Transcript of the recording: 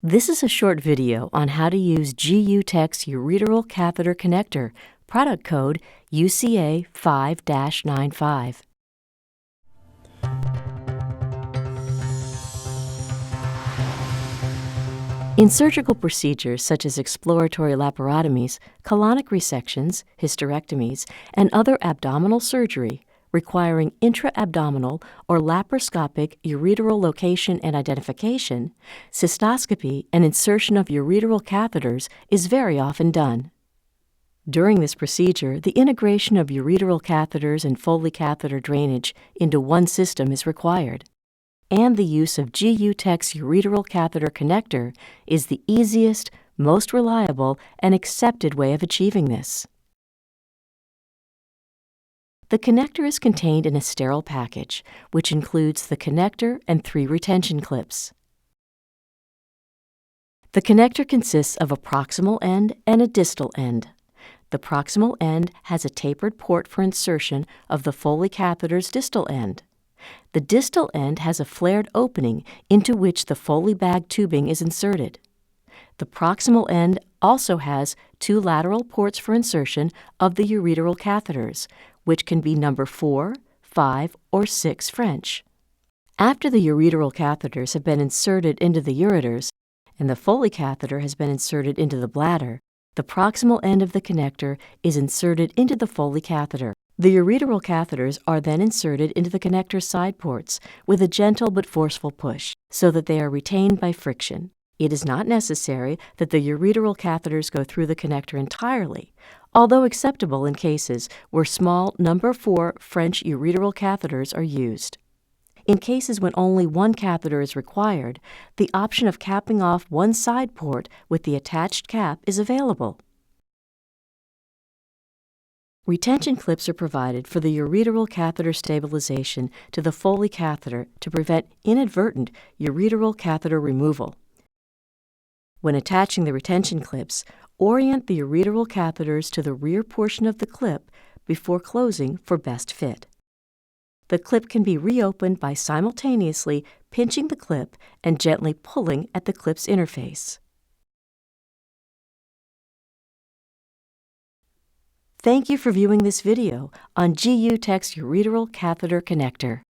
This is a short video on how to use GUTEK-INC's Ureteral Catheter Connector, product code UCA 5-95. In surgical procedures such as exploratory laparotomies, colonic resections, hysterectomies, and other abdominal surgery requiring intra-abdominal or laparoscopic ureteral location and identification, cystoscopy and insertion of ureteral catheters is very often done. During this procedure, the integration of ureteral catheters and Foley catheter drainage into one system is required, and the use of GUTEK-INC's Ureteral Catheter Connector is the easiest, most reliable, and accepted way of achieving this. The connector is contained in a sterile package, which includes the connector and 3 retention clips. The connector consists of a proximal end and a distal end. The proximal end has a tapered port for insertion of the Foley catheter's distal end. The distal end has a flared opening into which the Foley bag tubing is inserted. The proximal end also has 2 lateral ports for insertion of the ureteral catheters, which can be number 4, 5, or 6 French. After the ureteral catheters have been inserted into the ureters and the Foley catheter has been inserted into the bladder, the proximal end of the connector is inserted into the Foley catheter. The ureteral catheters are then inserted into the connector's side ports with a gentle but forceful push so that they are retained by friction. It is not necessary that the ureteral catheters go through the connector entirely, although acceptable in cases where small number 4 French ureteral catheters are used. In cases when only one catheter is required, the option of capping off one side port with the attached cap is available. Retention clips are provided for the ureteral catheter stabilization to the Foley catheter to prevent inadvertent ureteral catheter removal. When attaching the retention clips, orient the ureteral catheters to the rear portion of the clip before closing for best fit. The clip can be reopened by simultaneously pinching the clip and gently pulling at the clip's interface. Thank you for viewing this video on GUTEK-INC's Ureteral Catheter Connector.